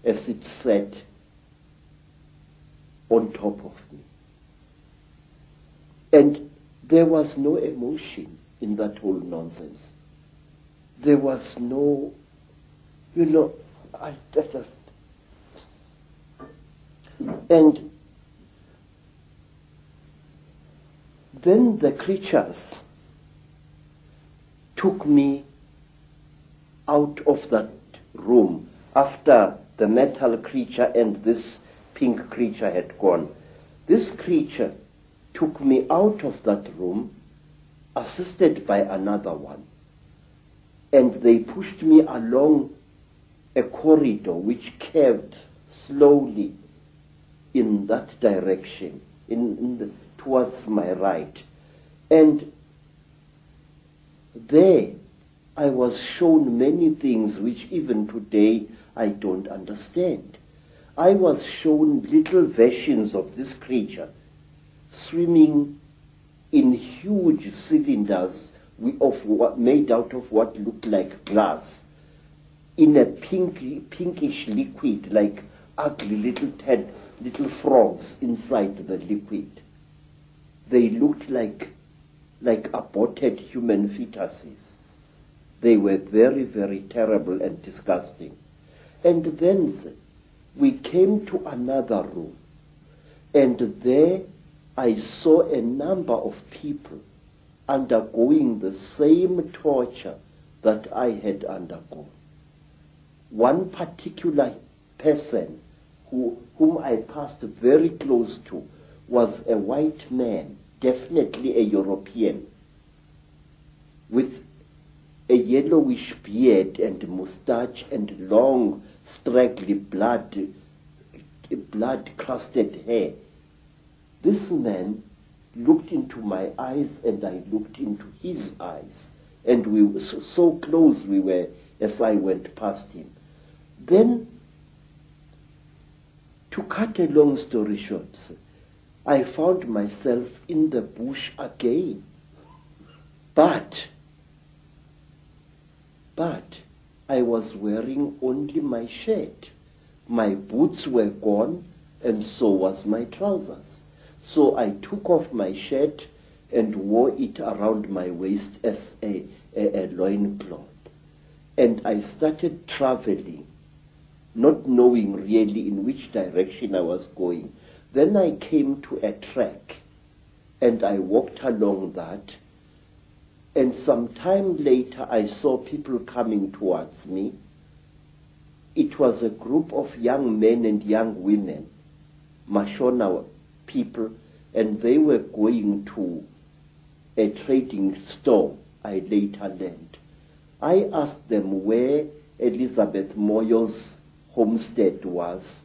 as it sat on top of me. And there was no emotion in that whole nonsense. There was no, I just... And then the creatures took me out of that room after the metal creature and this pink creature had gone. This creature took me out of that room, assisted by another one, and they pushed me along a corridor which curved slowly in that direction, towards my right. And there I was shown many things which even today I don't understand. I was shown little versions of this creature swimming in huge cylinders made out of what looked like glass, in a pinkish liquid, like ugly little frogs inside the liquid. They looked like aborted human fetuses. They were very, very terrible and disgusting. And then we came to another room, and there I saw a number of people undergoing the same torture that I had undergone. One particular person whom I passed very close to was a white man, definitely a European, with a yellowish beard and moustache and long, straggly blood-crusted hair. This man looked into my eyes and I looked into his eyes, and we were so close we were as I went past him. Then, to cut a long story short, I found myself in the bush again. But I was wearing only my shirt. My boots were gone, and so was my trousers. So I took off my shirt and wore it around my waist as a loincloth. And I started traveling, not knowing really in which direction I was going. Then I came to a track, and I walked along that, and some time later I saw people coming towards me. It was a group of young men and young women, Mashona people, and they were going to a trading store, I later learned. I asked them where Elizabeth Moyo's homestead was,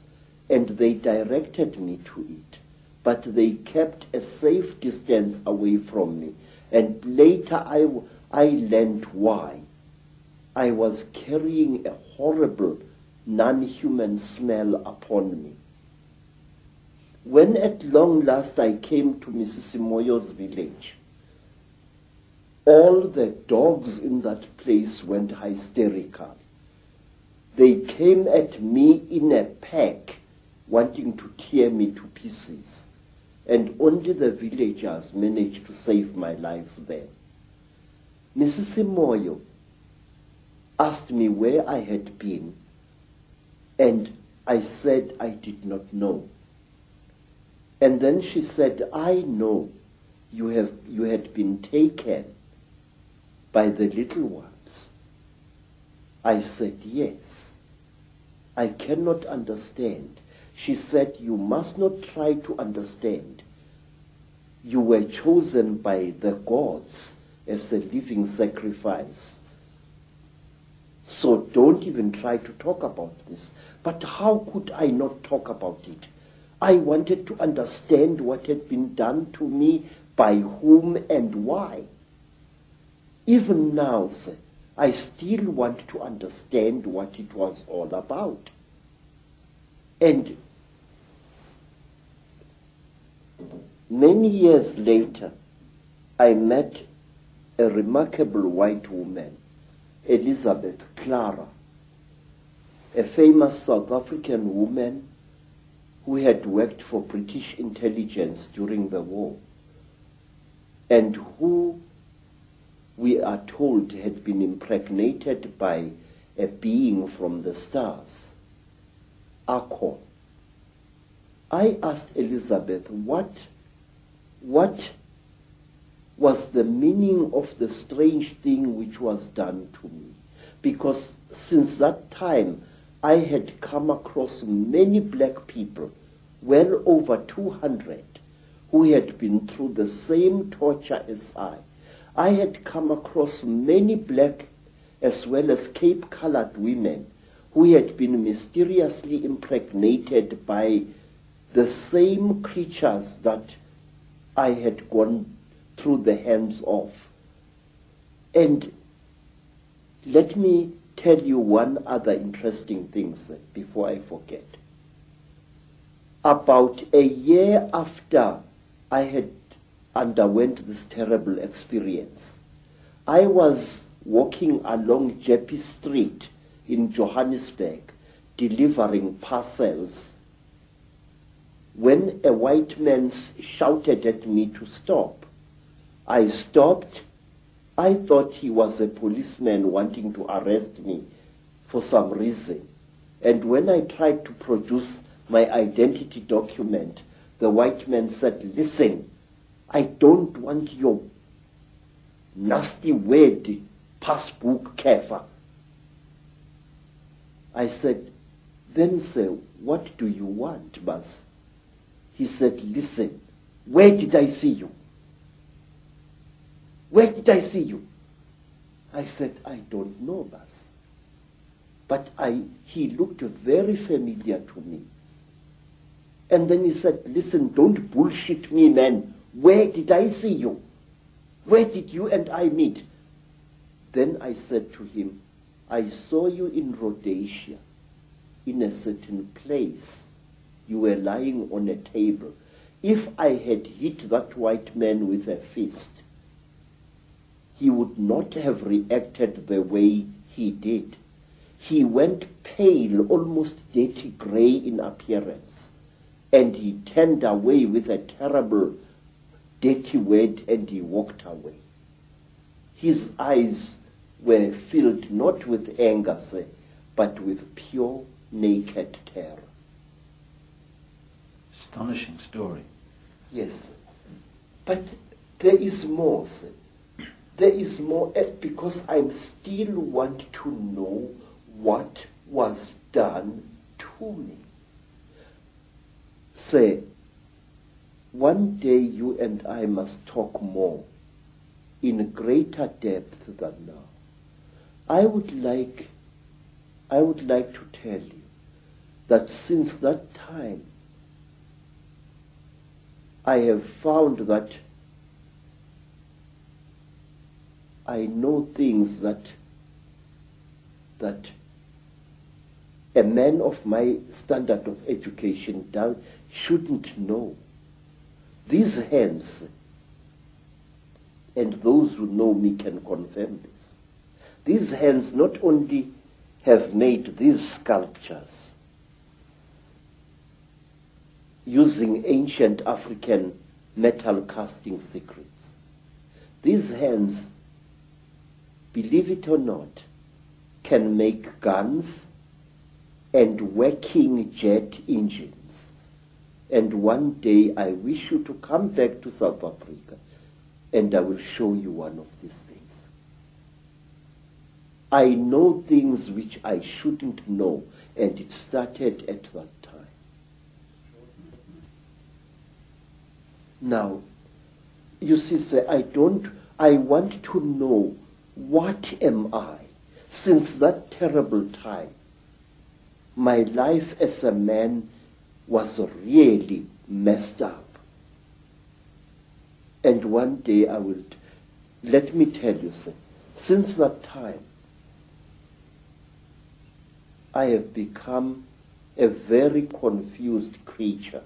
and they directed me to it, but they kept a safe distance away from me. And later I learned why. I was carrying a horrible, non-human smell upon me. When at long last I came to Mrs. Moyo's village, all the dogs in that place went hysterical. They came at me in a pack, wanting to tear me to pieces. And only the villagers managed to save my life then. Mrs. Moyo asked me where I had been, and I said I did not know. And then she said, I know you had been taken by the little ones. I said, yes. I cannot understand. She said, you must not try to understand. You were chosen by the gods as a living sacrifice. So don't even try to talk about this. But how could I not talk about it? I wanted to understand what had been done to me, by whom and why. Even now, sir, I still want to understand what it was all about. And many years later, I met a remarkable white woman, Elizabeth Clara. a famous South African woman who had worked for British intelligence during the war, and who, we are told, had been impregnated by a being from the stars, Icke. I asked Elizabeth, what was the meaning of the strange thing which was done to me? Because since that time, I had come across many black people, well over 200, who had been through the same torture as I. I had come across many black as well as Cape-colored women who had been mysteriously impregnated by the same creatures that I had gone through the hands of. And let me tell you one other interesting thing before I forget. About a year after I had underwent this terrible experience, I was walking along Jeppe Street in Johannesburg delivering parcels when a white man shouted at me to stop. I stopped. I thought he was a policeman wanting to arrest me for some reason. And when I tried to produce my identity document, the white man said, "Listen, I don't want your nasty word, passbook kefa." I said, "Then sir, what do you want, Bas?" He said, "Listen, where did I see you? Where did I see you?" I said, "I don't know, Bas." But he looked very familiar to me. And then he said, "Listen, don't bullshit me, man. Where did I see you? Where did you and I meet?" Then I said to him, "I saw you in Rhodesia, in a certain place. You were lying on a table. If I had hit that white man with a fist, he would not have reacted the way he did. He went pale, almost dirty gray in appearance, and he turned away with a terrible, dirty word, and he walked away. His eyes were filled not with anger, sir, but with pure, naked terror." Astonishing story. Yes, but there is more, sir. There is more, because I still want to know what was done to me. Say, one day you and I must talk more, in greater depth than now. I would like to tell you that since that time, I have found that I know things that a man of my standard of education shouldn't know. These hands, and those who know me can confirm this, these hands not only have made these sculptures using ancient African metal casting secrets. These hands, believe it or not, can make guns and working jet engines. And one day I wish you to come back to South Africa and I will show you one of these things. I know things which I shouldn't know, and it started at that time. Now, you see, sir, I want to know, what am I? Since that terrible time, my life as a man was really messed up. And one day let me tell you, sir, since that time, I have become a very confused creature.